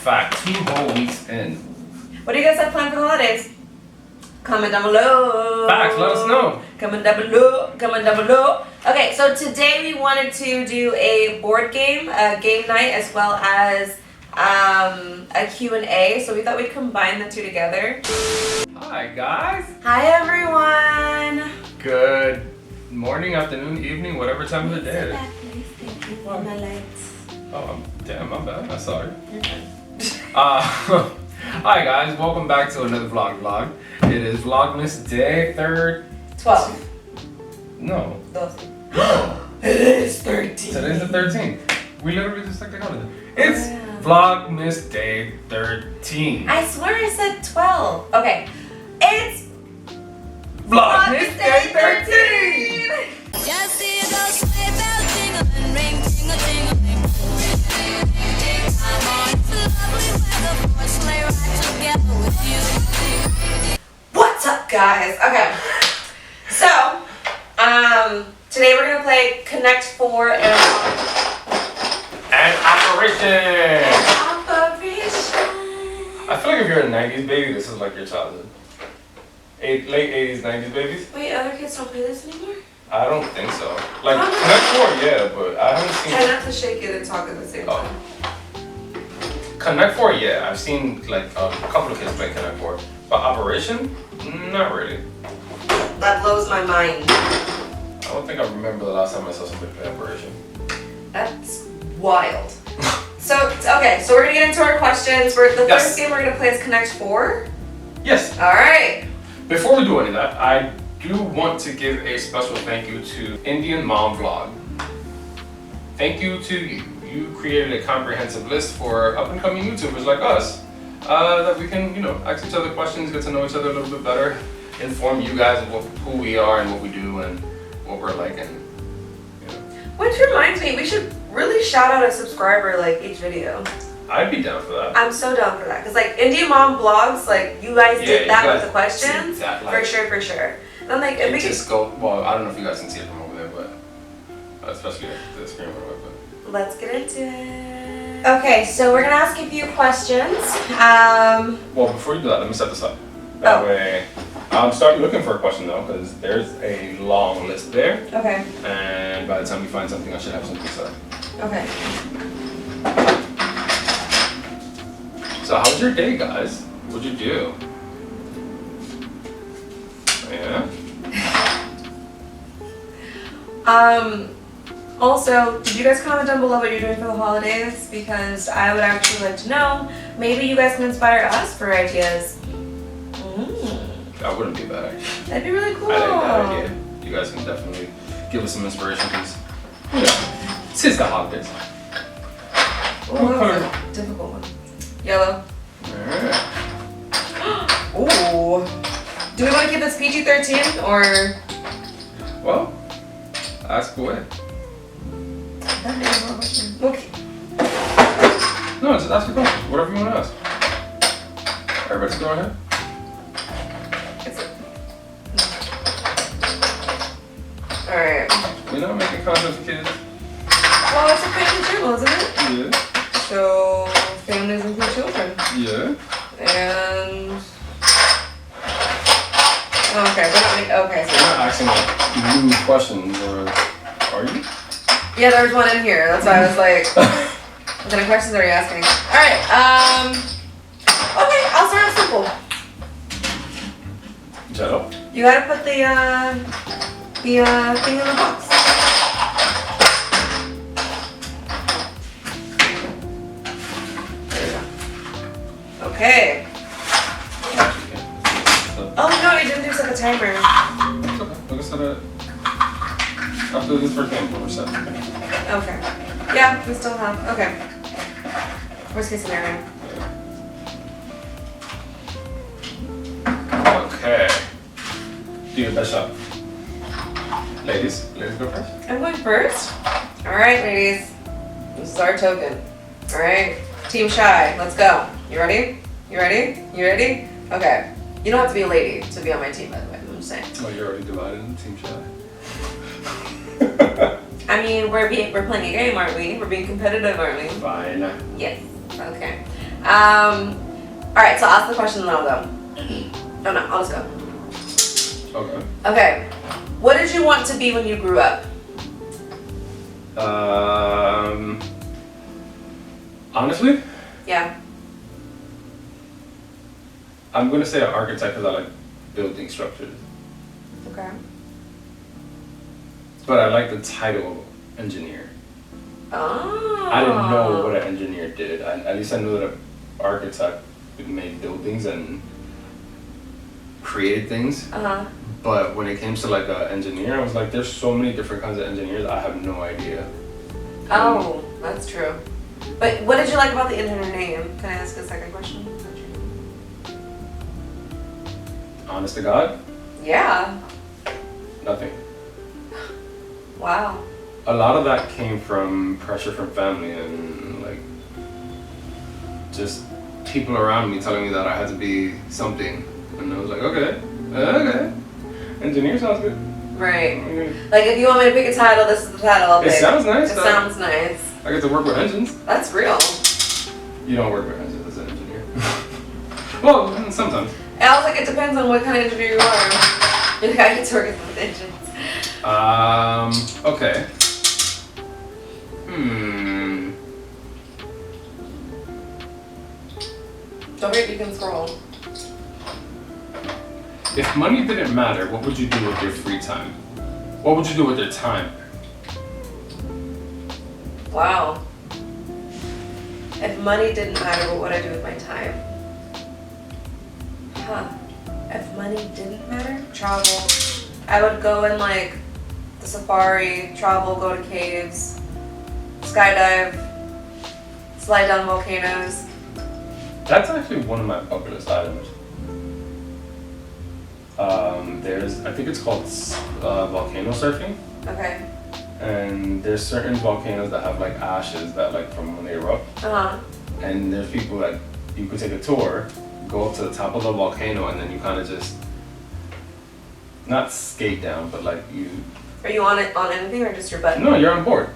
fact, 2 whole weeks in. What do you guys have planned for the holidays? Comment down below. Facts, let us know. Comment down below. Comment down below. Okay, so today we wanted to do a board game, a game night, as well as a Q&A. So we thought we'd combine the two together. Hi guys. Hi everyone. Good morning, afternoon, evening, whatever time of the day it is. Thank you for my lights. Oh, damn, my bad. I'm sorry. Hi guys, welcome back to another vlog. It is Vlogmas day 12. No. 12. No. It is 13. Today's the 13th. We literally just like the holiday. It's Vlogmas day 13. I swear I said 12. Okay. It's Vlogmas day 13. Just see those sleigh bells jingling, ring, tingle, tingling. I'm on lovely weather for a sleigh ride together with you. What's up, guys? Okay. So, today we're gonna play Connect 4 and Operation. Operation. I feel like if you're a 90s baby, this is like your childhood. Late 80s, 90s babies? Wait, other kids don't play this anymore? I don't think so. Like, Connect 4, yeah, but I haven't seen... Try not to shake it and talk at the same time. Connect 4, yeah. I've seen, like, a couple of kids play Connect 4. But Operation? Not really. That blows my mind. I don't think I remember the last time I saw somebody play Operation. That's wild. So, okay, so we're gonna get into our questions. The first game we're gonna play is Connect 4. Yes. Alright. Before we do any of that, I do want to give a special thank you to Indian Mom Vlog. Thank you to you. You created a comprehensive list for up and coming YouTubers like us that we can, ask each other questions, get to know each other a little bit better, inform you guys of who we are and what we do and what we're like. And Which reminds me, we should really shout out a subscriber like each video. I'd be down for that. I'm so down for that because like Indian Mom Vlogs, like you guys did that with the questions, that, like, for sure. And I'm like, it just well, I don't know if you guys can see it from over there, but especially the screen over there. But let's get into it. Okay, so we're gonna ask a few questions. Well, before you do that, let me set this up. That way, start looking for a question though, because there's a long list there. Okay. And by the time you find something, I should have something set. Okay. So how was your day, guys? What'd you do? Yeah? Also, did you guys comment down below what you're doing for the holidays? Because I would actually like to know. Maybe you guys can inspire us for ideas. That wouldn't be a bad idea. That'd be really cool. I like that idea. You guys can definitely give us some inspiration, because it's the holidays. Oh, that was a difficult one. Yellow. Alright. Ooh. Do we want to keep this PG-13 or? Well, ask away. Okay. No, just ask a question. Whatever you want to ask. Everybody's go ahead. Alright. We're not making content for kids. Well, it's a family channel, isn't it? Yeah. So, families include children. Yeah. And... Okay, we're not making... Okay, so... You're not asking like new questions, or are you? Yeah, there's one in here. That's why I was like... what kind of questions are you asking? Alright, okay, I'll start off simple. Jello? You gotta put the thing in the box. There you go. Okay. Oh no, you didn't do set the timer. It's okay. We'll just set it. After this first game, we're set. Okay. Yeah, we still have. Okay. Worst case scenario. Okay. Do your best shot. Ladies go first. I'm going first. All right, ladies. This is our token. All right, Team Chey, let's go. You ready? You ready? You ready? Okay. You don't have to be a lady to be on my team, by the way. I'm just saying. Oh, you're already divided into Team Chey. I mean, we're playing a game, aren't we? We're being competitive, aren't we? Fine. Yes. Okay. Alright, so I'll ask the question and I'll go. Oh no, I'll just go. Okay. Okay. What did you want to be when you grew up? Honestly, Yeah. I'm gonna say an architect because I like building structures. Okay. But I like the title engineer. Oh. I didn't know what an engineer did. At least I knew that an architect made buildings and created things. Uh-huh. But when it came to like an engineer, I was like, there's so many different kinds of engineers. I have no idea. Oh, that's true. But what did you like about the engineer name? Can I ask a second question? Honest to God, Yeah. nothing. Wow. A lot of that came from pressure from family and like just people around me telling me that I had to be something. And I was like, okay. Engineer sounds good. Right. Like if you want me to pick a title, this is the title I'll It pick. sounds nice. It sounds nice. I get to work with engines. That's real. You don't work with engines as an engineer. Well, sometimes. And I was like, it depends on what kind of engineer you are. You're like, I get to work with engines. Okay. Don't forget you can scroll. If money didn't matter, what would you do with your free time? What would you do with your time? Wow. If money didn't matter, what would I do with my time? Huh. If money didn't matter? Travel. I would go in like the safari, travel, go to caves, skydive, slide down volcanoes. That's actually one of my bucket list items. I think it's called volcano surfing. Okay. And there's certain volcanoes that have like ashes that like from when they erupt. Uh-huh. And there's people that you could take a tour, go up to the top of the volcano, and then you kind of just not skate down, but like you. Are you on it on anything or just your butt? No, you're on board.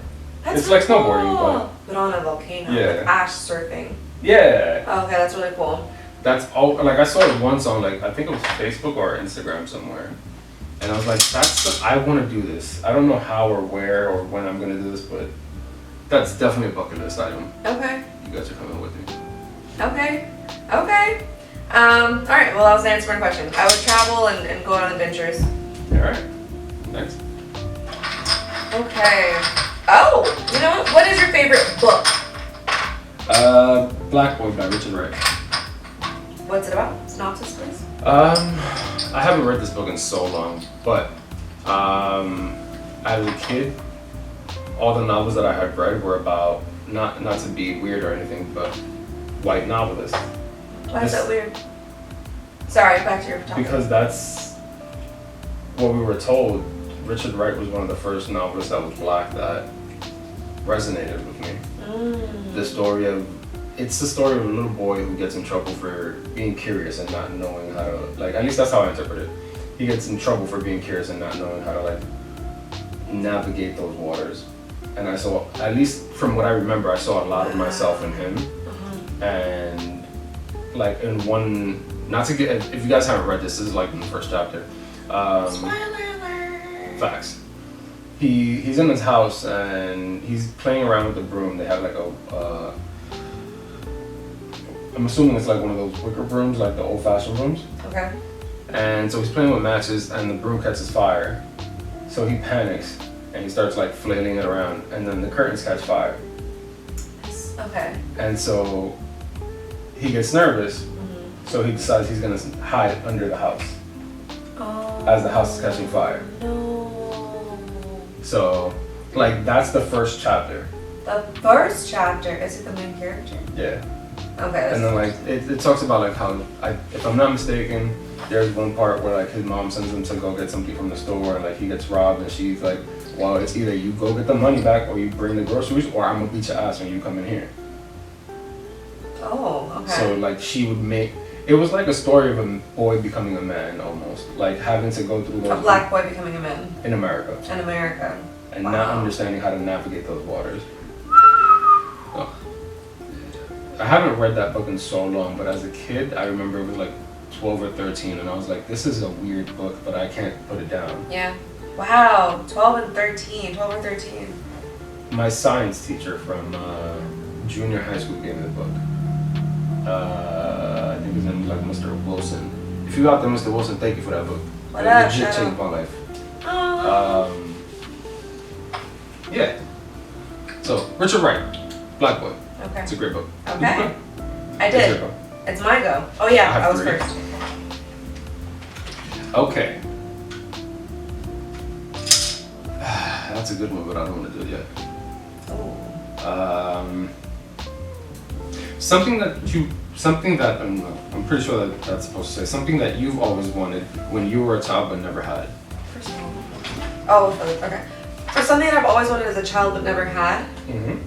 That's It's like cool. snowboarding, but on a volcano. Yeah. Like ash surfing. Yeah. Oh, okay, that's really cool. That's all. Like I saw it once on like I think it was Facebook or Instagram somewhere, and I was like, I want to do this. I don't know how or where or when I'm gonna do this, but that's definitely a bucket list item. Okay. You guys are coming with me. Okay. Okay. All right. Well, I was answering my question. I would travel and go on adventures. All right. Thanks. Okay. Oh, you know what? What is your favorite book? Black Boy by Richard Wright. What's it about? Synopsis, please. I haven't read this book in so long, but as a kid, all the novels that I had read were about not to be weird or anything, but white novelists. Why is that weird? Sorry, back to your topic. Because that's what we were told. Richard Wright was one of the first novelists that was black that resonated with me. It's the story of a little boy who gets in trouble for being curious and not knowing how to, like, at least that's how I interpret it. He gets in trouble for being curious and not knowing how to, like, navigate those waters. And I saw, at least from what I remember, I saw a lot of myself in him. And, like, in one, not to get, if you guys haven't read this is like in the first chapter. Spoiler alert. Facts. He's in his house and he's playing around with the broom. They have like I'm assuming it's like one of those wicker brooms, like the old-fashioned brooms. Okay. And so he's playing with matches and the broom catches fire. So he panics and he starts like flailing it around and then the curtains catch fire. Okay. And so he gets nervous. So he decides he's gonna hide under the house as the house is catching fire. No. So, like, that's the first chapter. The first chapter, is it the main character? Yeah. Okay. And then, like, it talks about, like, how, if I'm not mistaken, there's one part where, like, his mom sends him to go get something from the store and, like, he gets robbed and she's like, well, it's either you go get the money back or you bring the groceries or I'm gonna beat your ass when you come in here. Oh, okay. So, like, she would make, it was like a story of a boy becoming a man, almost. Like, having to go through those... A black boy becoming a man. In America. In America. And not understanding how to navigate those waters. Oh. I haven't read that book in so long, but as a kid, I remember it was like 12 or 13, and I was like, this is a weird book, but I can't put it down. Yeah. Wow, 12 and 13, 12 or 13. My science teacher from junior high school gave me the book. I think his name was like Mr. Wilson. If you out there, Mr. Wilson, thank you for that book. What It up, legit Shadow? changed my life. Oh. Yeah. So, Richard Wright, Black Boy. Okay. It's a great book. Okay. I It's your did. go. It's my go. Oh yeah, I have I was 3. first. Okay. That's a good one, but I don't want to do it yet. Oh. Something that I'm pretty sure that that's supposed to say something that you've always wanted when you were a child but never had. First of all. Oh, okay. So something that I've always wanted as a child but never had. Mm-hmm.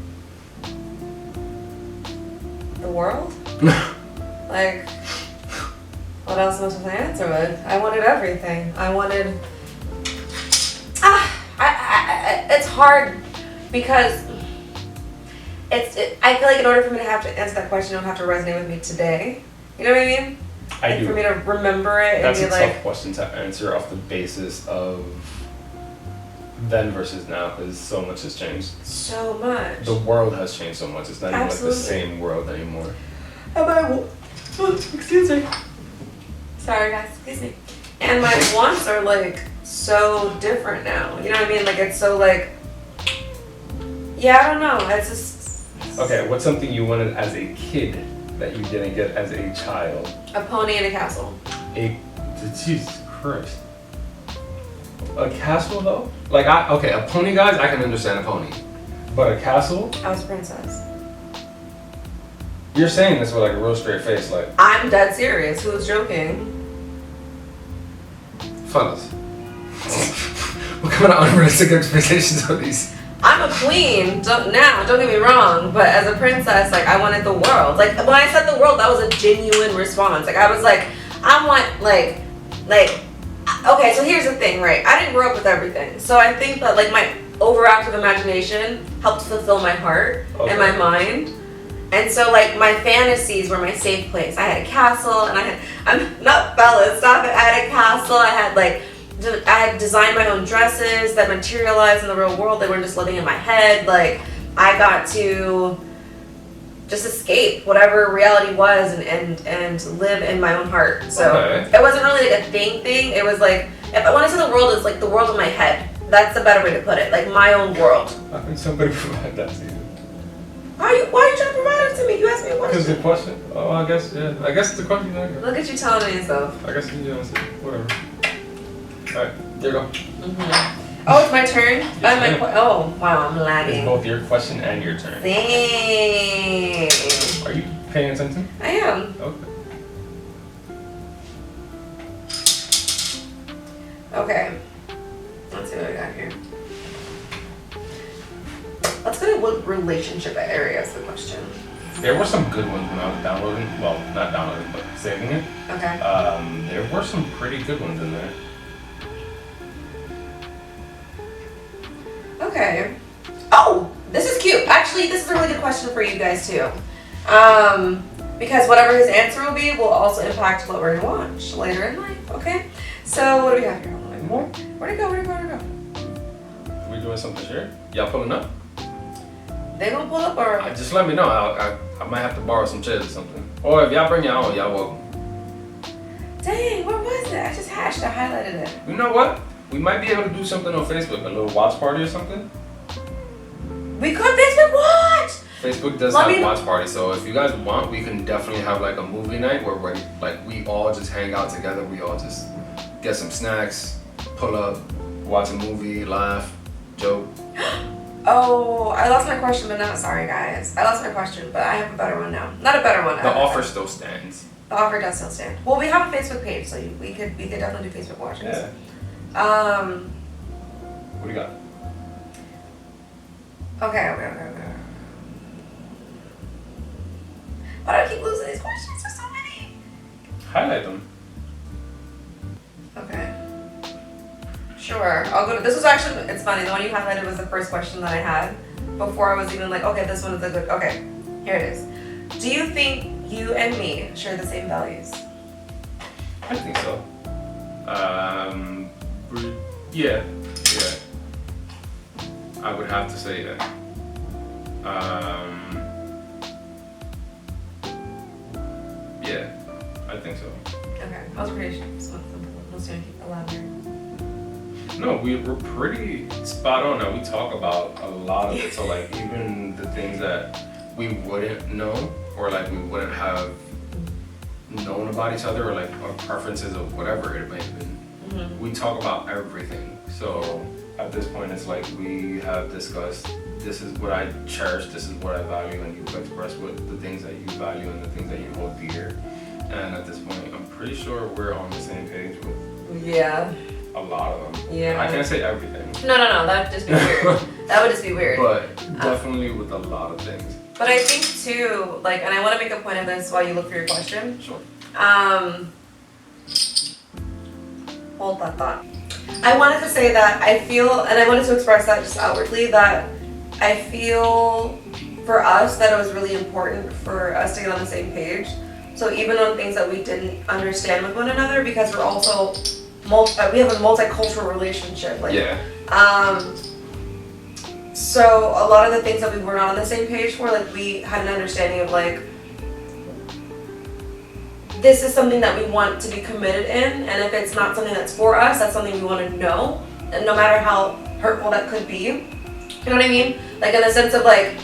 The world? Like, what else am I supposed to answer with? I wanted everything. I wanted. It's hard because I feel like in order for me to have to answer that question, it would have to resonate with me today. You know what I mean? I Like do. for me to remember it That's and a be like, tough question to answer off the basis of then versus now, because so much has changed. so much. The world has changed so much. It's not even like Absolutely. the same world anymore. Excuse me. Sorry guys, excuse me. And my wants are like so different now. You know what I mean? Like it's so like, yeah, I don't know. It's just Okay, what's something you wanted as a kid that you didn't get as a child? a pony in a castle. Jesus Christ. A castle though? Like a pony, guys, I can understand a pony. But a castle? I was a princess. You're saying this with like a real straight face, like, I'm dead serious. Who was joking? fellas. What kind of unrealistic expectations are these? I'm a queen. Don't get me wrong. But as a princess, like I wanted the world. Like when I said the world, that was a genuine response. Like I was like, I want like. Okay, so here's the thing, right? I didn't grow up with everything, so I think that like my overactive imagination helped fulfill my heart and my mind. And so like my fantasies were my safe place. I had a castle, and I'm not fellas, stop it. I had a castle. I had designed my own dresses that materialized in the real world. They weren't just living in my head. Like I got to just escape whatever reality was and live in my own heart. So it wasn't really like a thing. It was like when I say the world, it's like the world in my head. That's the better way to put it. Like my own world. How can somebody provide that to you? Why are you trying to provide it to me? You asked me a Because question. the question. Oh, I guess it's the question. Look at you telling me yourself. I guess you answer. Whatever. All right, there you go. Oh, it's my turn? Yes, ma'am. Oh, wow, I'm It's lagging. both your question and your turn. Dang. Are you paying attention? I am. Okay. Okay. Let's see what I got here. Let's go to what relationship area is the question. There were some good ones when I was downloading. Well, not downloading, but saving it. Okay. There were some pretty good ones in there. Okay. Oh, this is cute. Actually, this is a really good question for you guys too. Because whatever his answer will be will also impact what we're gonna watch later in life. Okay. So what do we have here? More? Where'd it go? We doing something here? Y'all pulling up? They gonna pull up or? Just let me know. I might have to borrow some chairs or something. Or if y'all bring your own, y'all welcome. Dang, where was it? I just hashed. I highlighted it. You know what? We might be able to do something on Facebook, a little watch party or something. We could Facebook watch. Facebook does have watch party, so if you guys want, we can definitely have like a movie night where we all just hang out together. We all just get some snacks, pull up, watch a movie, laugh, joke. Oh, I lost my question, but not sorry guys. I lost my question, but I have a better one now. Not a better one. The offer still stands. The offer does still stand. Well, we have a Facebook page, so we could definitely do Facebook watches. Yeah. What do you got? Okay. Why do I keep losing these questions? There's so many. Highlight them. Okay. Sure. I'll go to this was actually it's funny, the one you highlighted was the first question that I had before I was even like, okay, this one is a good okay. Here it is. Do you think you and me share the same values? I think so. Yeah. I would have to say that. Yeah, I think so. Okay, I was pretty sure. So let's keep elaborating. No, we're pretty spot on. Now we talk about a lot of it. So like even the things that we wouldn't know or like we wouldn't have known about each other or like our preferences or whatever it might have been. We talk about everything. So at this point it's like we have discussed this is what I cherish, this is what I value, and you've expressed what the things that you value and the things that you hold dear. And at this point I'm pretty sure we're on the same page with a lot of them. Yeah. I can't say everything. No, that would just be weird. That would just be weird. But definitely with a lot of things. But I think too, like, and I want to make a point of this while you look for your question. Sure. Hold that thought. I wanted to say that I feel, and I wanted to express that just outwardly, that I feel for us that it was really important for us to get on the same page. So even on things that we didn't understand with one another, because we're also we have a multicultural relationship. Like, so a lot of the things that we were not on the same page for, like we had an understanding of like, this is something that we want to be committed in, and if it's not something that's for us, that's something we want to know, and no matter how hurtful that could be. You know what I mean? Like in the sense of like,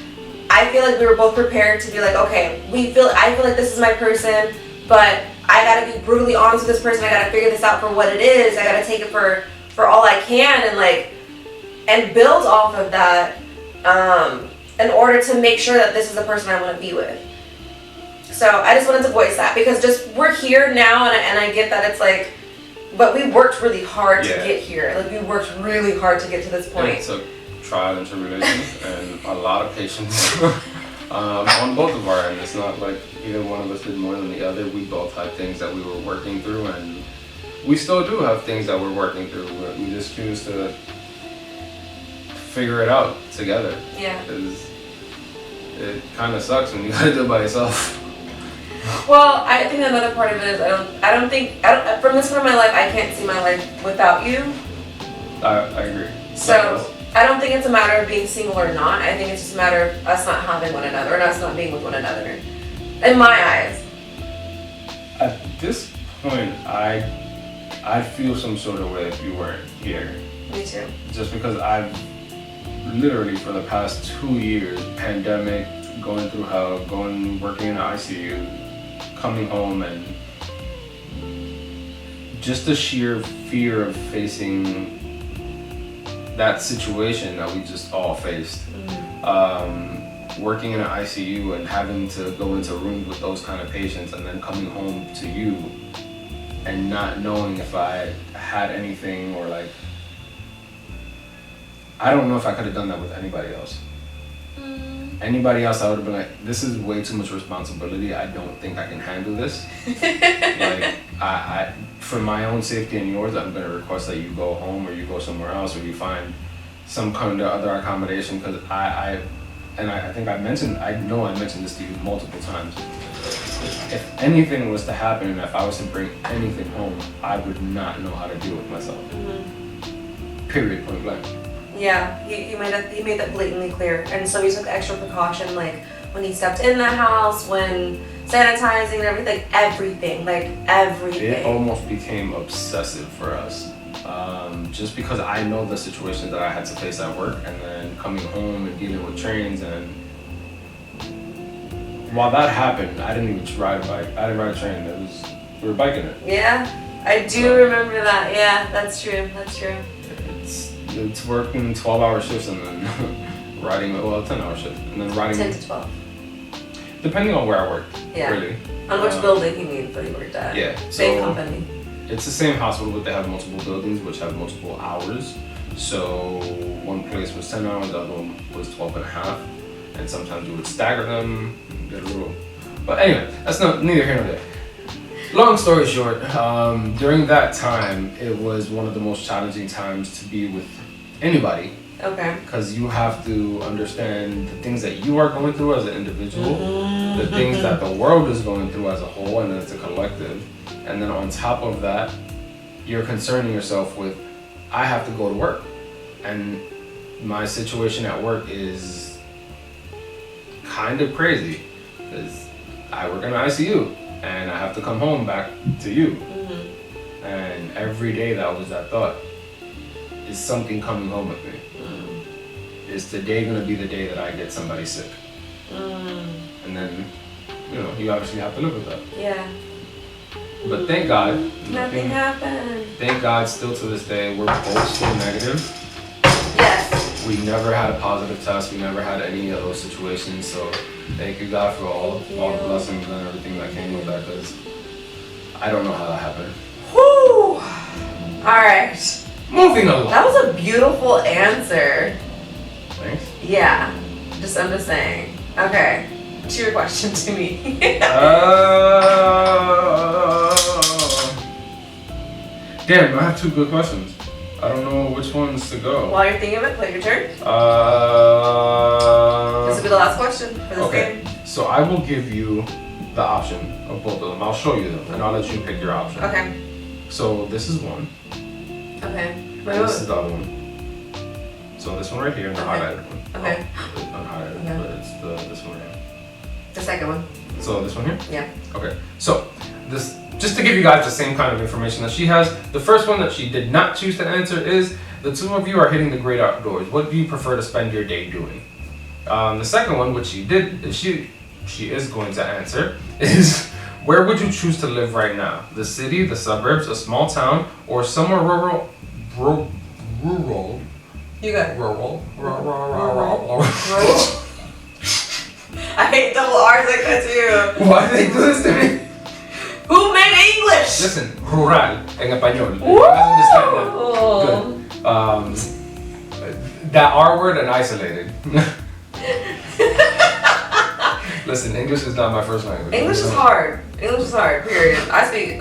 I feel like we were both prepared to be like, okay, I feel like this is my person, but I gotta be brutally honest with this person. I gotta figure this out for what it is. I gotta take it for all I can, and like, and build off of that in order to make sure that this is the person I want to be with. So I just wanted to voice that because just we're here now, and I get that it's like, but we worked really hard to get here. Like we worked really hard to get to this point. And it took trial and tribulations and a lot of patience on both of our ends. It's not like either one of us did more than the other. We both had things that we were working through, and we still do have things that we're working through. We just choose to figure it out together. Yeah. Because it kind of sucks when you gotta do it by yourself. Well, I think another part of it is I don't think from this point in my life I can't see my life without you. I agree. So I don't think it's a matter of being single or not. I think it's just a matter of us not having one another and us not being with one another. In my eyes. At this point, I'd feel some sort of way if you weren't here. Me too. Just because I've literally for the past 2 years, pandemic, going through hell, working in the ICU, coming home, and just the sheer fear of facing that situation that we just all faced. Working in an ICU and having to go into rooms with those kind of patients, and then coming home to you and not knowing if I had anything, or like, I don't know if I could have done that with anybody else. Anybody else, I would have been like, this is way too much responsibility. I don't think I can handle this. Like, I, for my own safety and yours, I'm gonna request that you go home or you go somewhere else or you find some kind of other accommodation. Because I think I mentioned this to you multiple times. If anything was to happen and if I was to bring anything home, I would not know how to deal with myself. Period, point blank. Yeah, he made that blatantly clear, and so he took extra precaution, like when he stepped in the house, when sanitizing and everything. It almost became obsessive for us, just because I know the situations that I had to face at work, and then coming home and dealing with trains. And while that happened, I didn't even ride a bike. I didn't ride a train. We were biking it. Yeah, I do remember that. Yeah, that's true. It's working 12-hour shifts and then riding, 10-hour shift, and then riding 10 to 12. Depending on where I worked. Yeah. Really. On which building he means that he worked at. Yeah. Same company. It's the same hospital, but they have multiple buildings which have multiple hours. So one place was 10 hours, the other one was 12 and a half, and sometimes we would stagger them, get a little. But anyway, that's neither here nor there. Long story short, during that time, it was one of the most challenging times to be with anybody Okay. Because you have to understand the things that you are going through as an individual, the things that the world is going through as a whole, and it's a collective. And then on top of that, you're concerning yourself with, I have to go to work. And my situation at work is kind of crazy because I work in the ICU and I have to come home back to you. And every day that was that thought, is something coming home with me? Is today gonna be the day that I get somebody sick? And then, you obviously have to live with that. Yeah. But thank God. Nothing happened. Thank God, still to this day, we're both still negative. Yes. We never had a positive test. We never had any of those situations. So thank you, God, for all the blessings and everything that came with that. Because I don't know how that happened. Whew. All right. Moving along. That was a beautiful answer. Thanks. Yeah. I'm just saying. Okay. What's your question to me? Damn, I have two good questions. I don't know which ones to go. While you're thinking of it, play your turn. This will be the last question for this game. So I will give you the option of both of them. I'll show you them, and I'll let you pick your option. Okay. So this is one. Okay. And this is the other one. So this one right here and the highlighted one. Okay. Oh, unhighlighted, but it's this one right here. The second one. So this one here? Yeah. Okay. So this, just to give you guys the same kind of information that she has, the first one that she did not choose to answer is, the two of you are hitting the great outdoors. What do you prefer to spend your day doing? The second one, which she is going to answer, is where would you choose to live right now? The city, the suburbs, a small town, or somewhere rural? You got it. Rural. I hate double R's like that too. Why do they do this to me? Who made English? Listen, rural en español. Woo! I understand that. Good. That R word and isolated. Listen, English is not my first language. English is hard. English is hard, period.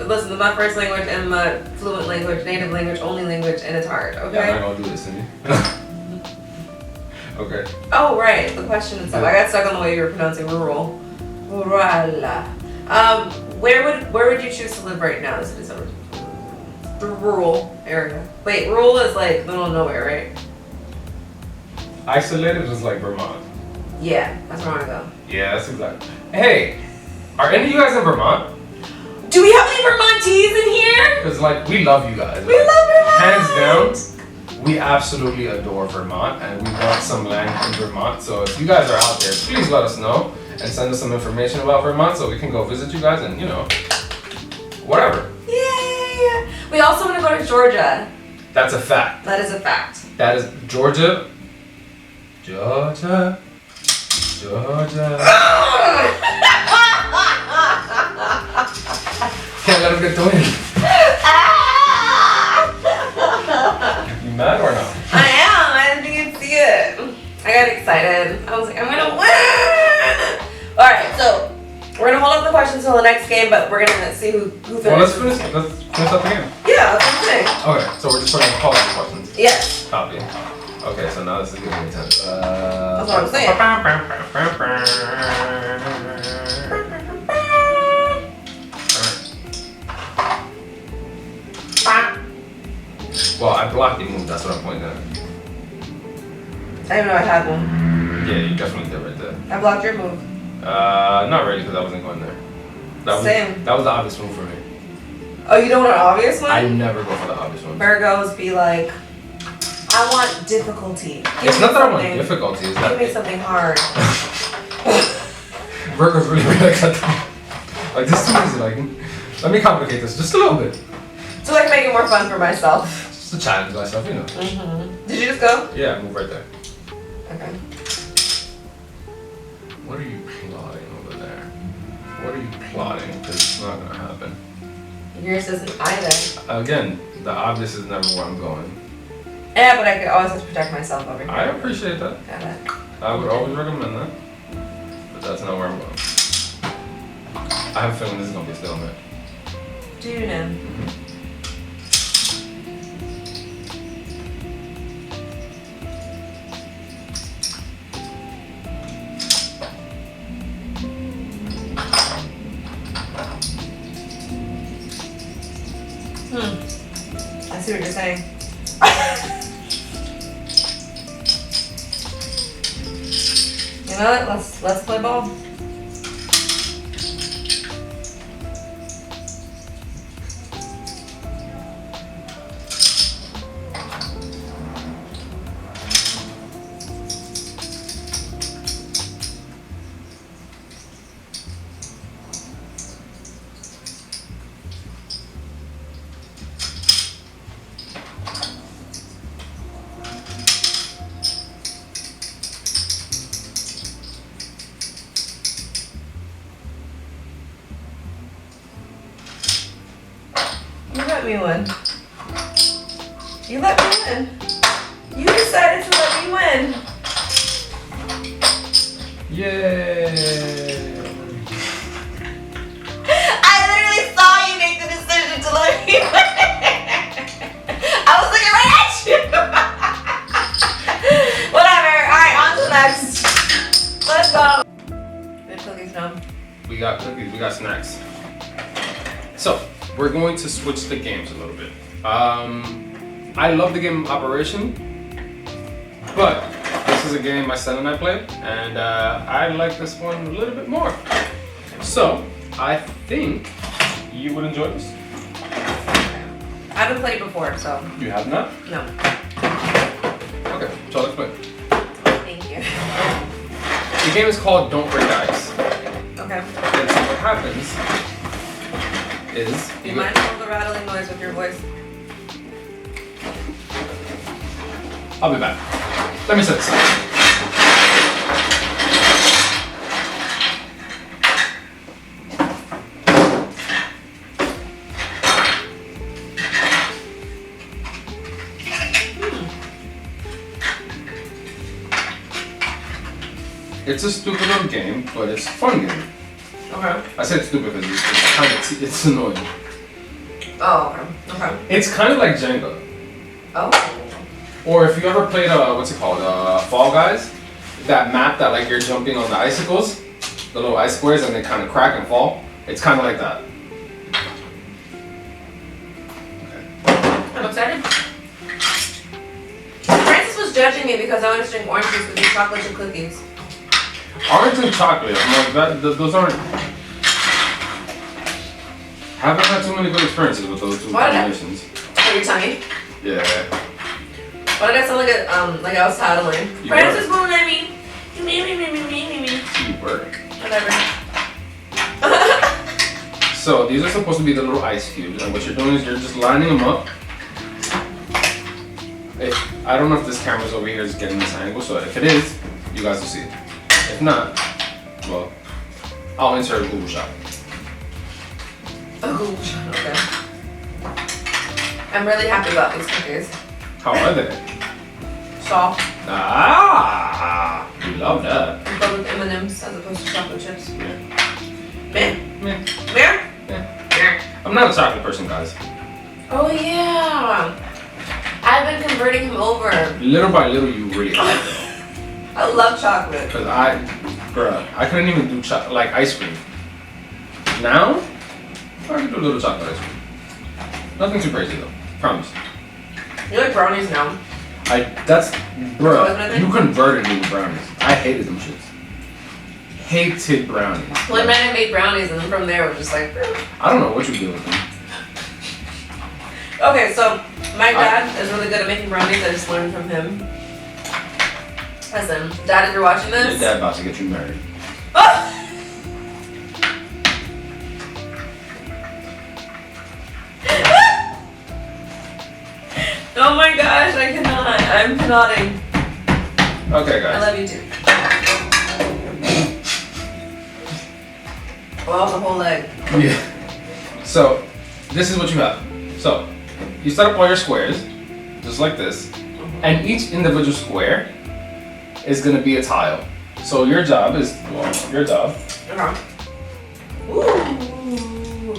Listen, my first language and my fluent language, native language, only language, and it's hard, okay? Yeah, I'm not gonna do this, Cindy. Okay. Oh, right, the question and stuff. I got stuck on the way you were pronouncing rural. Rural. Where would you choose to live right now? This is the rural area. Wait, rural is like middle of nowhere, right? Isolated is like Vermont. Yeah, that's where I want to go. Yeah, that's exactly. Hey, are any of you guys in Vermont? Do we have any Vermontese in here? Because we love you guys. We love Vermont. Hands down, we absolutely adore Vermont, and we want some land in Vermont. So if you guys are out there, please let us know and send us some information about Vermont so we can go visit you guys and whatever. Yay! We also want to go to Georgia. That's a fact. That is a fact. That is Georgia. Can't let him get the win. You mad or not? I am. I didn't think you'd see it. I got excited. I was like, I'm gonna win. All right, so we're gonna hold up the questions until the next game, but we're gonna see who finishes. Well, let's finish up the game. Yeah, that's what I'm saying. Okay, so we're just going to call out the questions. Yes. Copy. Okay, so now this is giving me time. That's what I'm saying. Well, I blocked your move, that's what I'm pointing at. I didn't know I had one. Yeah, you definitely did right there. I blocked your move. Not really, because I wasn't going there. Same. That was the obvious move for me. Oh, you don't want an obvious one? I never go for the obvious one. Virgos be like, I want difficulty. It's not that I want difficulty, it's that... Give me something hard. Virgos really like that. Like, this is too easy, let me complicate this just a little bit. To make it more fun for myself. Just to challenge myself, Mm-hmm. Did you just go? Yeah, move right there. Okay. What are you plotting over there? What are you plotting? Because it's not going to happen. Yours isn't either. Again, the obvious is never where I'm going. Yeah, but I could always have to protect myself over here. I appreciate that. Got it. I would always recommend that. But that's not where I'm going. I have a feeling this is going to be a stalemate. Do you know? see what you're saying. You know what? Let's play ball. You let me win. You let me win. You decided to let me win. Yay! I literally saw you make the decision to let me win. I was looking right at you. Whatever. Alright, on to the next. Let's go. Good cookies now. We got cookies, we got snacks. So, we're going to switch the games a little bit. I love the game Operation, but this is a game my son and I play, and I like this one a little bit more. So, I think you would enjoy this. I haven't played before, so You have not? no. Okay, so let's play. Thank you. The game is called Don't Break Ice. Okay. And so what happens is Be mindful of the rattling noise with your voice. I'll be back. Let me set this up. It's a stupid little game, but it's a fun game. Okay. I said stupid because it's kind of it's annoying. Oh, okay. Okay. It's kind of like Jenga. Oh. Or if you ever played what's it called? Fall Guys? That map that like you're jumping on the icicles, the little ice squares, and they kind of crack and fall. It's kind of like that. I'm excited. Francis was judging me because I wanted to drink orange juice with these chocolate chip cookies. Orange and chocolate. I'm like those aren't. Haven't had too many good experiences with those two combinations. For your tummy? Yeah. Why did I sound like I was toddling? You Francis were. won't let me. Me. You were. Whatever. So these are supposed to be the little ice cubes, and what you're doing is you're just lining them up. I don't know if this camera's over here is getting this angle, so if it is, you guys will see it. If not, well, I'll insert a Google shot. Oh, okay. I'm really happy about these cookies. How are they? Soft. Ah, we love that. I'm filled with M&M's as opposed to chocolate chips. Yeah. Meh. Meh. Where? Yeah. I'm not a chocolate person, guys. Oh yeah. I've been converting him over. Little by little, you really are. I love chocolate. Cause I couldn't even do like ice cream. Now, I can do a little chocolate ice cream. Nothing too crazy though. Promise. You like brownies now? You converted me to brownies. I hated them shits. Hated brownies. Well, I might have made brownies, and then from there, we're just like. I don't know what you do with them. Okay, so my dad is really good at making brownies. I just learned from him. Listen, Dad, if you're watching this. Your dad about to get you married. Oh my gosh, I cannot. I'm nodding. Okay, I guys. love you too. Well, the whole leg. Yeah. So, this is what you have. So, you set up all your squares, just like this, and each individual square is gonna be a tile. So your job is, Okay. Ooh.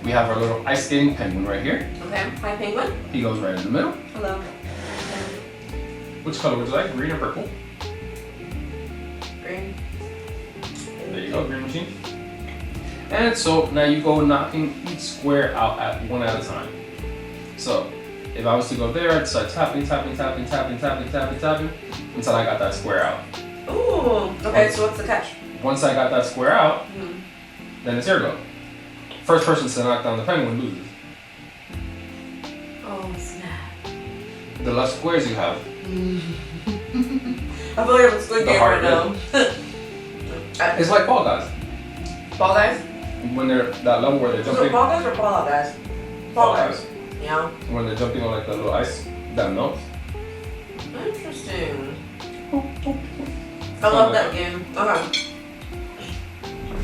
we have our little ice skating penguin right here. Okay, hi penguin. He goes right in the middle. Hello. Which color would you like? Green or purple? Green. There you go, green machine. And so now you go knocking each square out one at a time. So if I was to go there, I'd start tapping until I got that square out. Ooh. Okay, so what's the catch? Once I got that square out, then it's your go. First person to knock down the penguin loses. Oh, snap. The less squares you have, I feel like I'm a Squid The Game right harder now. it's like Fall Guys. Fall Guys? When they're that level where they're Is it jumping. Fall Guys or Fall Out Guys? Fall Guys. Yeah. When they're jumping on like the little ice that melts. Interesting. I love that game. Okay.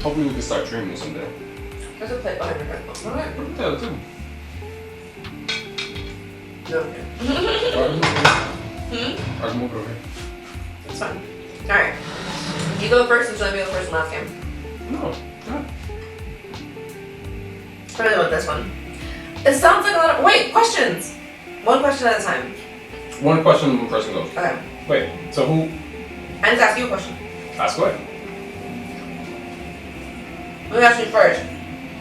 Hopefully we can start streaming someday. There's a plate behind your headphones. Alright. We can tell too. No, okay. I can move it over here. It's fine. Alright. You go first instead of me go first in last game. No. Yeah. I really want this one. It sounds like a lot of. Wait, questions! One question at a time. One question, one person goes. Okay. Wait, so who? I just ask you a question. Ask what? Let me ask you first.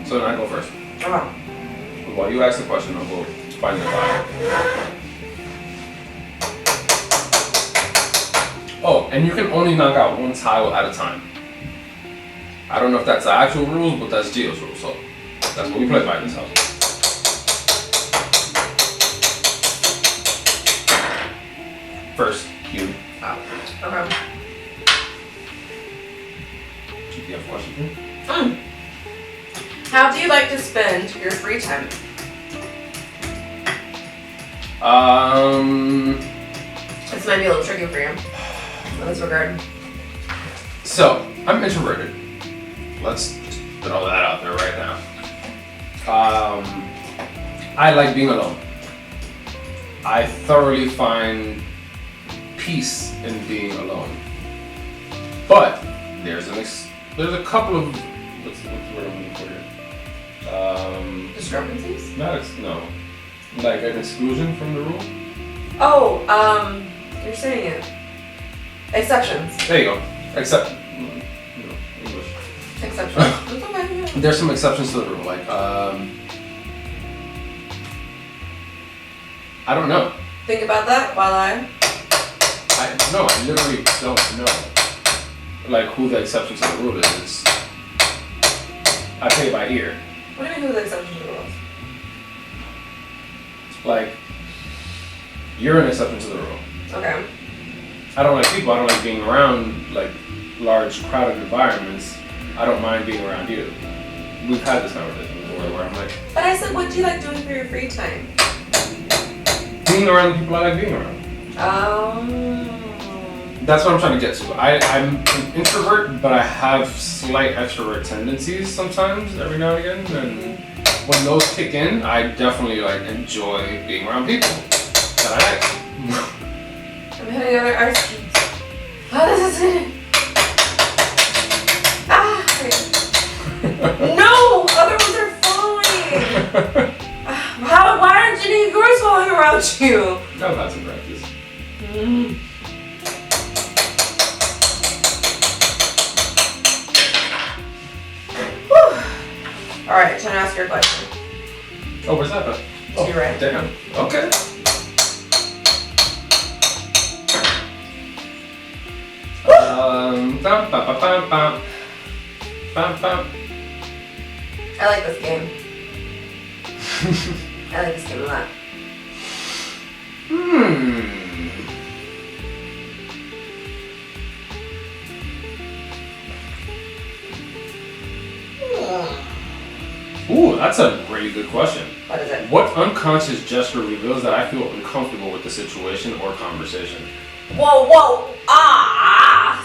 So then I go first. Okay. While you ask the question, I'll go find the file. Oh, and you can only knock out one tile at a time. I don't know if that's the actual rules, but that's Gio's rules, so that's what we play by in this house. First, cue out. Okay. Do you have a question? How do you like to spend your free time? This might be a little tricky for you in this regard. So, I'm introverted. Let's just throw that out there right now. I like being alone. I thoroughly find peace in being alone. But there's a couple of what's the word I'm looking for here? Discrepancies? No, like an exclusion from the rule. Oh, you're saying it. Exceptions. There you go. Except, English. Exceptions. It's okay. Yeah. There's some exceptions to the rule, like I don't know. Think about that while I literally don't know. Like who the exception to the rule is. I play by ear. What do you mean who the exception to the rules? Like you're an exception to the rule. Okay. I don't like people. I don't like being around like large crowded environments. I don't mind being around you. We've had this conversation before where I'm like, But I said, what do you like doing for your free time? being around the people I like being around. That's what I'm trying to get to. I'm an introvert, but I have slight extrovert tendencies sometimes, every now and again. And when those kick in, I definitely like enjoy being around people that I like. I'm hitting other ice cubes. Oh, this is it. Ah! No! Other ones are falling! Why aren't any of yours falling around you? I've had some practice. Alright, trying to ask your question. Oh, where's that? Oh, You're right. Damn. Okay. Bam, bam, bam, bam, bam. Bam, bam. I like this game. I like this game a lot. Ooh, that's a really good question. What is it? What unconscious gesture reveals that I feel uncomfortable with the situation or conversation? Whoa!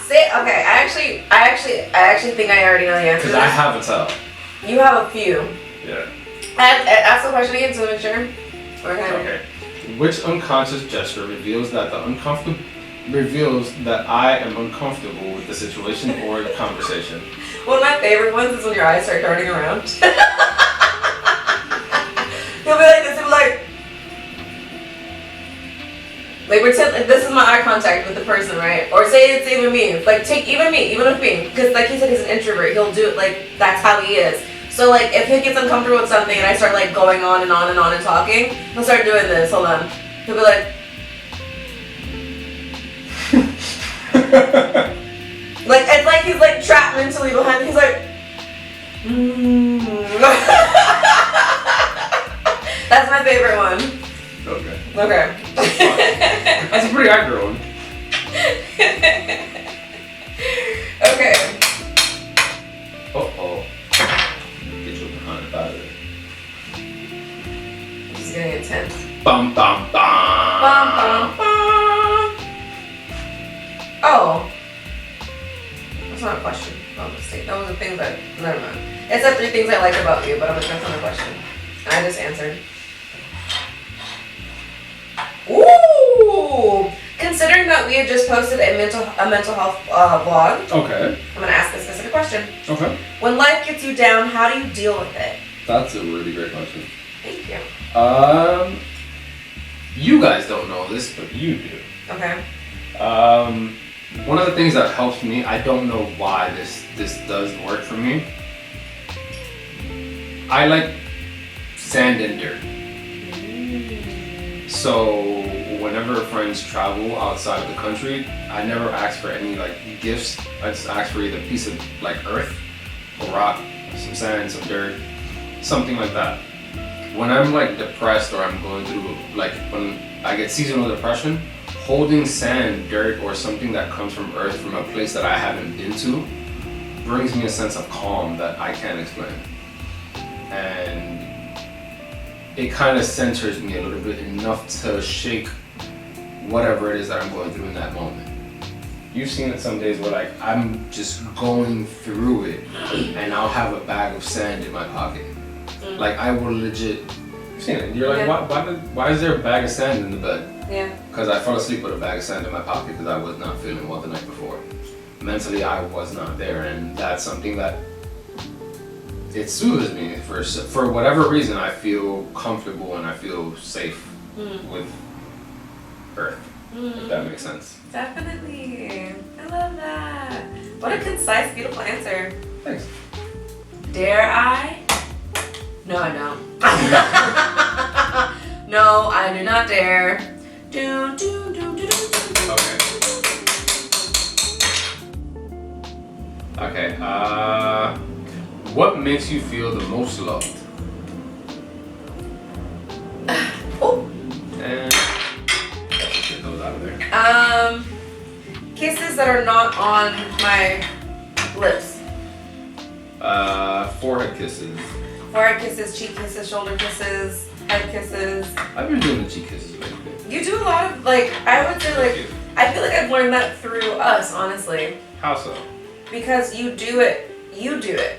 Say okay. I actually think I already know the answer. Because I have a tell. You have a few. Yeah. Ask the question again to make sure. Okay. Which unconscious gesture reveals that I am uncomfortable with the situation or the conversation? One of my favorite ones is when your eyes start darting around. He'll be like this, he'll be like pretend like this is my eye contact with the person, right? Or say it's even me. Like take even with me, because like he said, he's an introvert. He'll do it like that's how he is. So like if he gets uncomfortable with something and I start like going on and on and on and talking, he'll start doing this. Hold on. He'll be like, like it's like he's like trapped mentally behind me. He's like, That's my favorite one. Okay. Okay. That's a pretty accurate one. Okay. Uh-oh. Get your behind out of there. This is getting intense. Bum, bum, bum. Bum, bum, bum. Oh. That's not a question. That was a mistake. That was a thing that, never mind. It said 3 things I like about you, but I'm like, that's not a question. And I just answered. Ooh! Considering that we had just posted a mental health vlog, Okay. I'm gonna ask a specific question. Okay. When life gets you down, how do you deal with it? That's a really great question. Thank you. You guys don't know this, but you do. Okay. One of the things that helps me, I don't know why this does work for me. I like sand and dirt. So whenever friends travel outside of the country, I never ask for any like gifts. I just ask for either a piece of like earth, a rock, some sand, some dirt, something like that. When I'm like depressed or I'm going through like when I get seasonal depression, holding sand, dirt, or something that comes from earth from a place that I haven't been to brings me a sense of calm that I can't explain. And it kind of centers me a little bit enough to shake whatever it is that I'm going through in that moment. You've seen it some days where like I'm just going through it and I'll have a bag of sand in my pocket. Like I will legit, you've seen it. You're like, why is there a bag of sand in the bed? Yeah. Because I fell asleep with a bag of sand in my pocket because I was not feeling well the night before. Mentally, I was not there, and that's something that it soothes me. For whatever reason, I feel comfortable and I feel safe with Earth. If that makes sense. Definitely. I love that. What a concise, beautiful answer. Thanks. Dare I? No, I don't. No, I do not dare. Do, do, do, do, do, do. Okay. What makes you feel the most loved? Oh. And get those out of there. Kisses that are not on my lips. Forehead kisses. Forehead kisses, cheek kisses, shoulder kisses, head kisses. I've been doing the cheek kisses lately. You do a lot of like, I would say like, I feel like I've learned that through us, honestly. How so? Because you do it.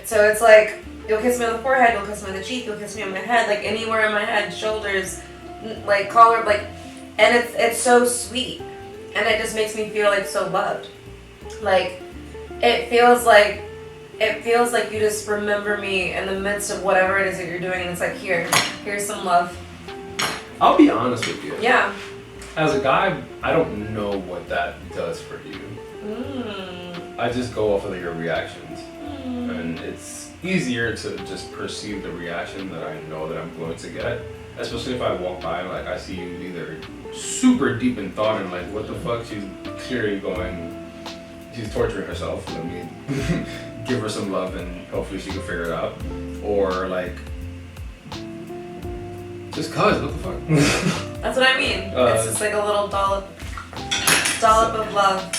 So it's like, you'll kiss me on the forehead, you'll kiss me on the cheek, you'll kiss me on my head, like anywhere in my head, shoulders, like collar, like, and it's so sweet. And it just makes me feel like so loved. Like, it feels like you just remember me in the midst of whatever it is that you're doing, and it's like, here's some love. I'll be honest with you. Yeah. As a guy, I don't know what that does for you. I just go off of your reactions. And it's easier to just perceive the reaction that I know that I'm going to get. Especially if I walk by and like I see you either super deep in thought and like, what the fuck, she's clearly she's torturing herself. Let me give her some love and hopefully she can figure it out. Or like, just cause, what the fuck? That's what I mean. It's just like a little dollop of love.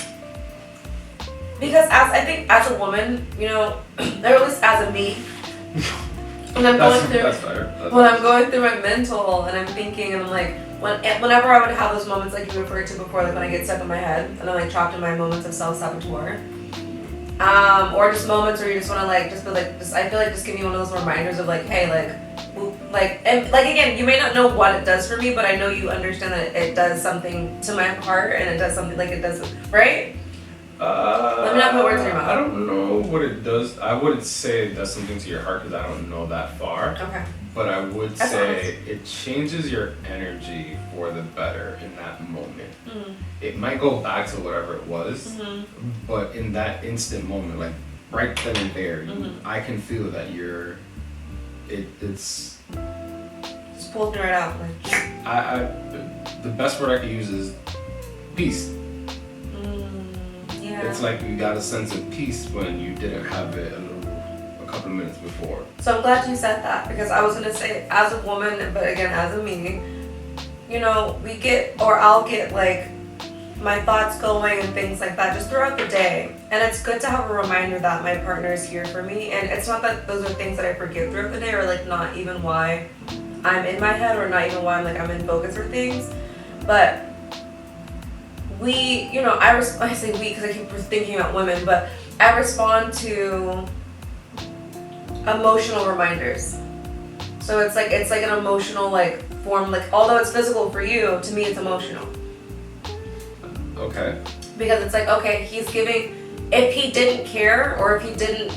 Because I think as a woman, you know, or at least as a me, when I'm going through my mental and I'm thinking and I'm like, whenever I would have those moments like you referred to before, like when I get stuck in my head and I'm like trapped in my moments of self-saboteur, or just moments where you just want to like, just be like, I feel like just give me one of those reminders of like, hey, and like again, you may not know what it does for me, but I know you understand that it does something to my heart and it does something like it does, right? Let me not put words in your mouth. I don't know what it does. I wouldn't say it does something to your heart because I don't know that far. Okay. But I would say it changes your energy for the better in that moment. It might go back to whatever it was, but in that instant moment, like right then and there, I can feel that you're it's. Just pulls me right out. The best word I could use is peace. Yeah. It's like you got a sense of peace when you didn't have it a couple of minutes before. So I'm glad you said that, because I was gonna say, as a woman, but again as a me, you know, I'll get like my thoughts going and things like that just throughout the day. And it's good to have a reminder that my partner is here for me. And it's not that those are things that I forget throughout the day, or like not even why I'm in my head, or not even why I'm in focus for things. But I say we because I keep thinking about women, but I respond to emotional reminders. So it's like an emotional like form, like although it's physical for you, to me it's emotional. Okay. Because it's like, okay, if he didn't care or if he didn't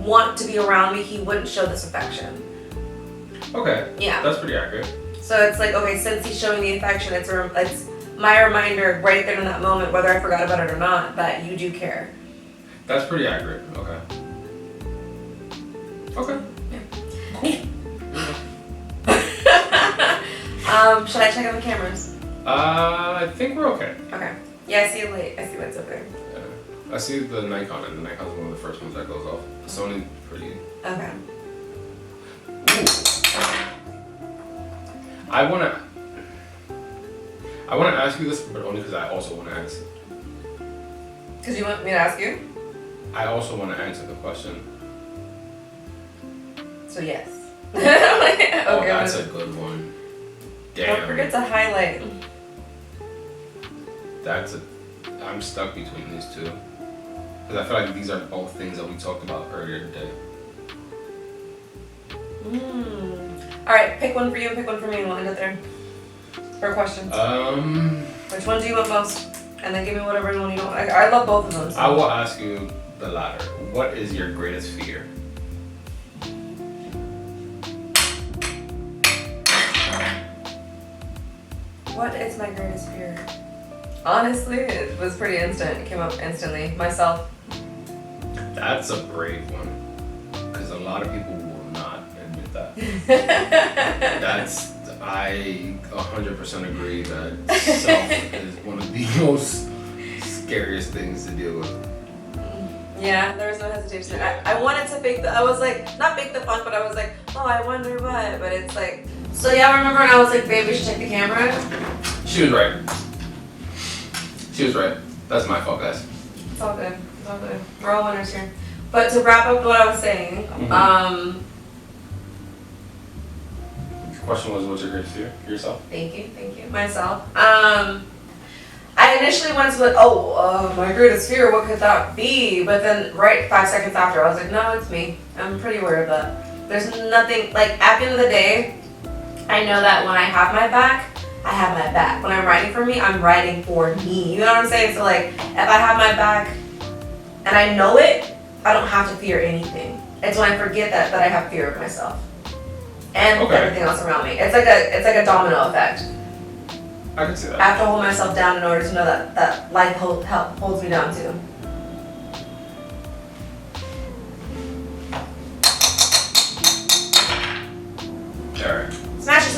want to be around me, he wouldn't show this affection. Okay. Yeah. That's pretty accurate. So it's like, okay, since he's showing the affection, it's my reminder right there in that moment, whether I forgot about it or not, that you do care. That's pretty accurate. Okay. Okay. Yeah. Should I check on the cameras? I think we're okay. Okay. Yeah, I see lights up there. I see the Nikon, and the Nikon's one of the first ones that goes off. The Sony, pretty. Okay. Ooh. I wanna ask you this, but only because I also wanna answer. Because you want me to ask you? I also wanna answer the question. So yes. Okay, oh, that's a good one. Damn. Don't forget to highlight. I'm stuck between these two. Because I feel like these are both things that we talked about earlier today. Alright, pick one for you and pick one for me, and we'll end it there. For questions. Which Which one do you want most? And then give me whatever one you don't. I love both of them. So. I will ask you the latter. What is your greatest fear? What is my greatest fear? Honestly, it was pretty instant. It came up instantly. Myself. That's a brave one. Because a lot of people will not admit that. I 100% agree that self is one of the most scariest things to deal with. Yeah, there was no hesitation. I wanted to fake I was like, not fake the fun, but I was like, oh, I wonder what. But it's like, so yeah, remember when I was like, babe, we should check the camera? She was right. She was right. That's my fault, guys. It's all good. It's all good. We're all winners here. But to wrap up what I was saying, The question was, what's your greatest fear? Yourself? Thank you. Myself. I initially went to my greatest fear, what could that be? But then right 5 seconds after, I was like, no, it's me. I'm pretty aware of that. There's nothing, like at the end of the day, I know that when I have my back, I have my back. When I'm writing for me, I'm writing for me. You know what I'm saying? So like, if I have my back and I know it, I don't have to fear anything. It's when I forget that I have fear of myself and everything else around me. It's like a domino effect. I can see that. I have to hold myself down in order to know that life holds me down too. Alright. Smash.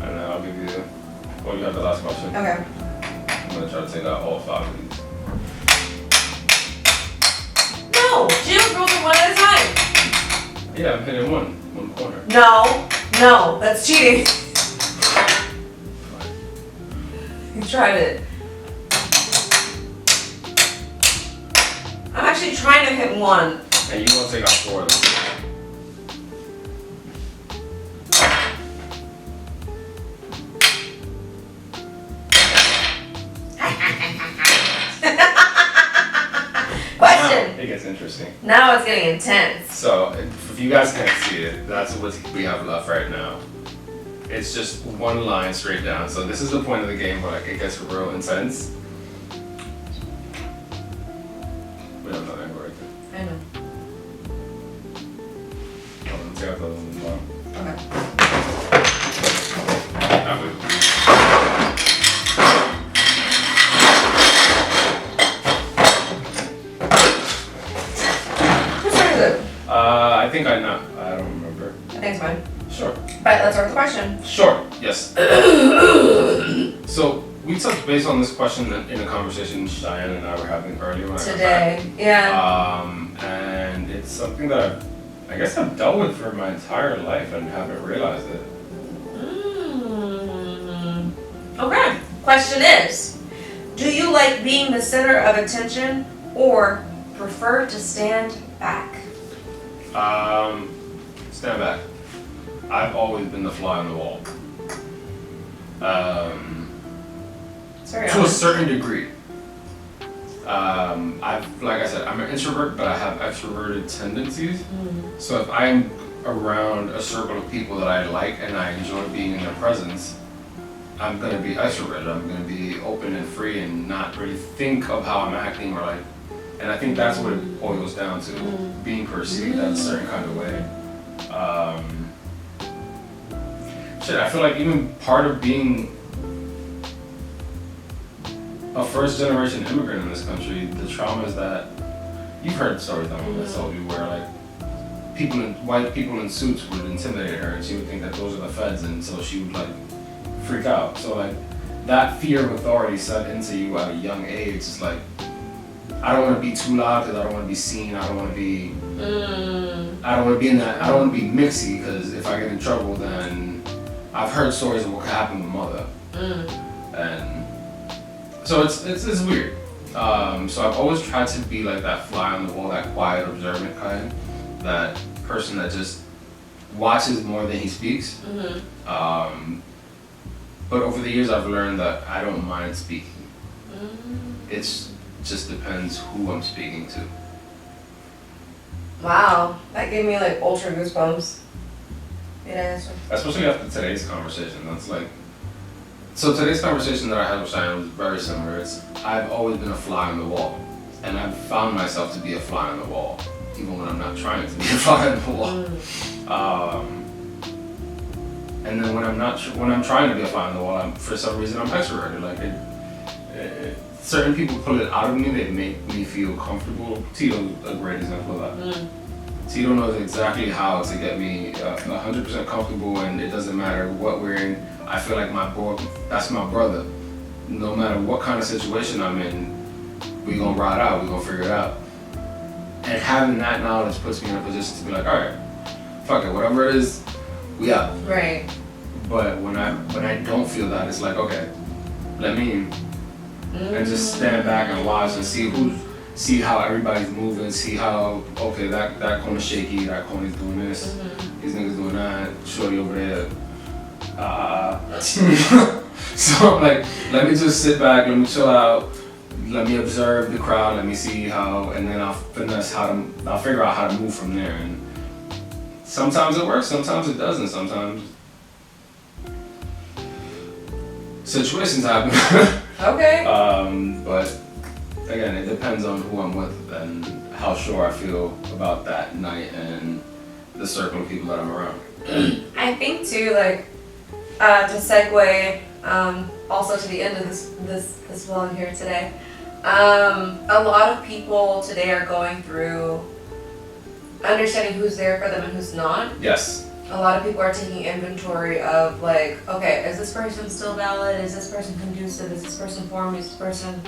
And then I'll give you, you have the last question. Okay. I'm going to try to take out all 5 of these. No! Jill's rules are one at a time. Yeah, I'm hitting one corner. No, that's cheating. You tried it. I'm actually trying to hit one. And you want to take out 4 of them. Question. It gets interesting. Now it's getting intense. So, if you guys can't see it, that's what we have left right now. It's just one line straight down. So this is the point of the game where like it gets real intense. We have another angle right there. I know. Hold on, take out the other one as well. Okay. That way. Who started it? I think I don't remember. I I think it's fine. Sure. But let's start with the question. Sure. Yes. So we touched base on this question in a conversation Cheyenne and I were having earlier when Today. Yeah. and it's something that I guess I've dealt with for my entire life and haven't realized it. Okay. Question is, do you like being the center of attention or prefer to stand back? Stand back. I've always been the fly on the wall. Sorry. To a certain degree. Like I said, I'm an introvert, but I have extroverted tendencies. So if I'm around a circle of people that I like and I enjoy being in their presence, I'm gonna be extroverted. I'm gonna be open and free and not really think of how I'm acting or like. And I think that's what it boils down to, being perceived as a certain kind of way. I feel like even part of being a first generation immigrant in this country, the trauma is that you've heard stories that told you where like white people in suits would intimidate her and she would think that those are the feds and so she would like freak out. So like that fear of authority set into you at a young age. It's like, I don't want to be too loud because I don't want to be seen. I don't want to be in that. I don't want to be mixy because if I get in trouble, then I've heard stories of what could happen with mother, and so it's weird. So I've always tried to be like that fly on the wall, that quiet, observant kind, that person that just watches more than he speaks. But over the years, I've learned that I don't mind speaking. It's just depends who I'm speaking to. Wow, that gave me like ultra goosebumps. Yeah. Especially after today's conversation. That's like, so today's conversation that I had with Cheyenne was very similar. I've always been a fly on the wall, and I've found myself to be a fly on the wall, even when I'm not trying to be a fly on the wall. And then when I'm trying to be a fly on the wall, for some reason I'm extroverted. Like certain people pull it out of me. They make me feel comfortable. Tito's a great example of that. Tito knows exactly how to get me 100% comfortable, and it doesn't matter what we're in. I feel like that's my brother. No matter what kind of situation I'm in, we gonna ride out, we gonna figure it out. And having that knowledge puts me in a position to be like, all right, fuck it, whatever it is, we out. Right. But when I don't feel that, it's like, okay, let me in. And just stand back and watch and see how everybody's moving, see how, okay, that corner's shaky, that corner's doing this, these niggas doing that, shorty over there. So I'm like, let me just sit back, let me chill out, let me observe the crowd, let me see how, and then I'll figure out how to move from there. And sometimes it works, sometimes it doesn't, sometimes situations happen. Okay. But again, it depends on who I'm with and how sure I feel about that night and the circle of people that I'm around. I think too, like, to segue also to the end of this vlog here today, a lot of people today are going through understanding who's there for them and who's not. Yes. A lot of people are taking inventory of like, okay, is this person still valid? Is this person conducive? Is this person for me? Is this person,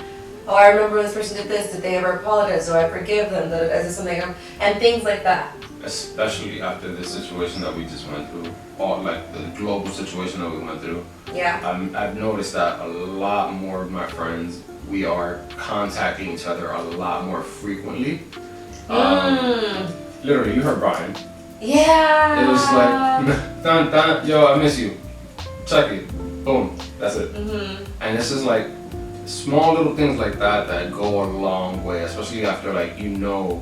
oh, I remember this person did this. Did they ever apologize? Do I forgive them? Is this something? And things like that. Especially after the situation that we just went through, or like the global situation that we went through. Yeah. I've noticed that a lot more of my friends, we are contacting each other a lot more frequently. Literally, you heard Brian. Yeah. It was like, dun, yo, I miss you. Check it. Boom. That's it. And this is like small little things like that go a long way, especially after like, you know,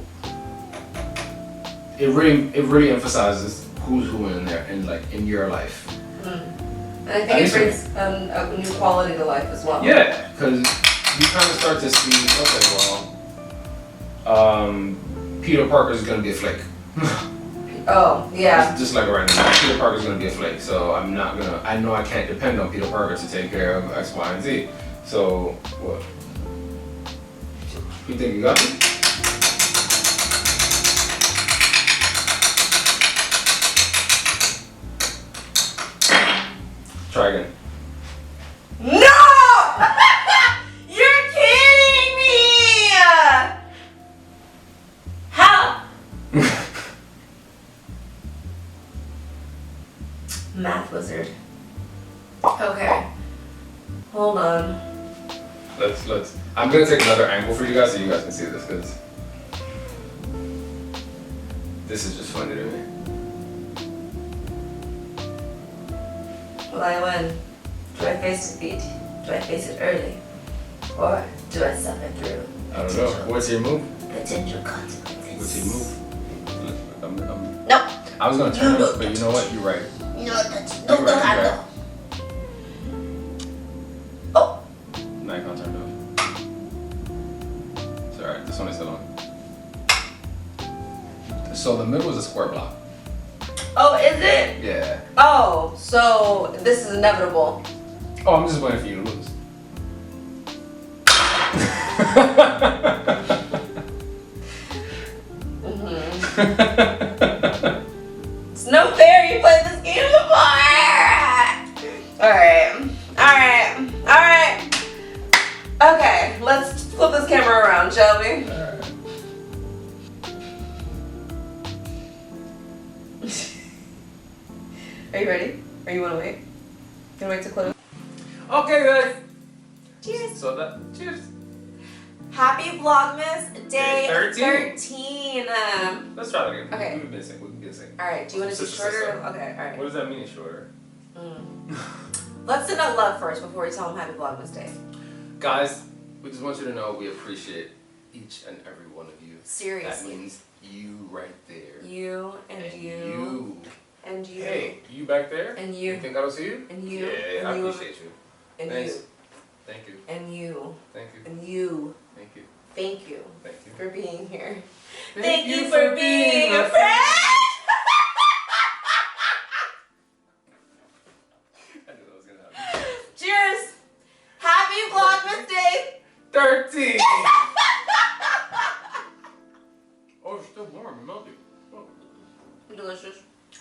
it really emphasizes who's who in there and like in your life. And I think it brings a new quality to life as well. Yeah, because you kind of start to see, okay, well, Peter Parker's gonna be a flake. Oh, yeah. Just like right now, Peter Parker's gonna be a flake, so I know I can't depend on Peter Parker to take care of X, Y, and Z. So, what? You think you got me? Try again. No! You're kidding me! How? Math wizard. Okay. Hold on. Let's. I'm gonna take another angle for you guys so you guys can see this, because this is just funny to me. Will I win? Do I face defeat? Do I face it early? Or do I suffer through? I don't know. What's your move? Potential consequences. What's your move? Nope. I was gonna turn him, but you know what? You're right. No, that's You're right, you're right. Oh. Now you can't turn it off. It's alright. This one is still on. So the middle is a square block. Oh, is it? Yeah. Oh, so this is inevitable. Oh, I'm just waiting for you to lose. It's no fair. You played this game before. All right. Okay, let's flip this camera around, shall we? Alright. Are you ready? Or you want to wait? You want to wait to close? Okay, guys. Cheers. So that. Cheers. Happy Vlogmas Day 13. 13. Let's try that again. Okay. We can get sick. We can get sick. All right. Do you want to do shorter? Okay. All right. What does that mean? Shorter. Let's send out love first before we tell them Happy Vlogmas Day. Guys, we just want you to know we appreciate each and every one of you. Seriously. That means you right there. You and you. And you. Hey, you back there? And you. You think I don't see you? And you. Yeah, And I you. appreciate you. And Thanks. you. Thank you. And you. Thank you. And you. Thank you. Thank you. Thank you. For being here. Thank you for being a friend. I knew that was gonna happen. Cheers. Happy Vlogmas Day 13! Oh, it's still warm and melty. Oh. Delicious.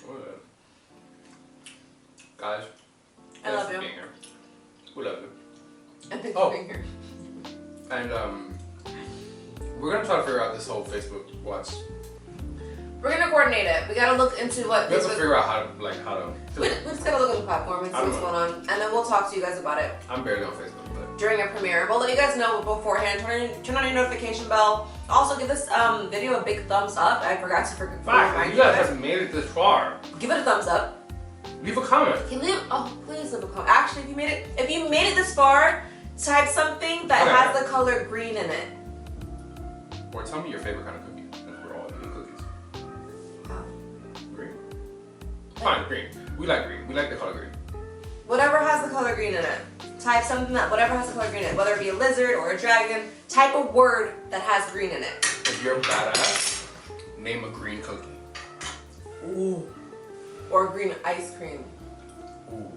Oh, yeah. Guys, I love thanks for you. being here. We love you. And thanks Oh. for being here. And we're gonna try to figure out this whole Facebook watch. We're gonna coordinate it. We gotta look into what We have to Facebook. figure out how to We just gotta look at the platform and see I don't what's know. going on, and then we'll talk to you guys about it I'm barely on Facebook, but during a premiere. We'll let you guys know beforehand. Turn on your notification bell. Also, give this video a big thumbs up. I forgot to remind fine. You guys have made it this far. Give it a thumbs up. Leave a comment. Can you leave? Oh, please leave a comment. Actually, if you made it this far, type something that Okay. has the color green in it. Or tell me your favorite kind of cookie. Because we're all eating cookies. Oh. Green. Fine, green. We like green. We like the color green. Whatever has the color green in it. Type something that whatever has the color green in it, whether it be a lizard or a dragon. Type a word that has green in it. If you're a badass, name a green cookie. Ooh. Or green ice cream. Ooh.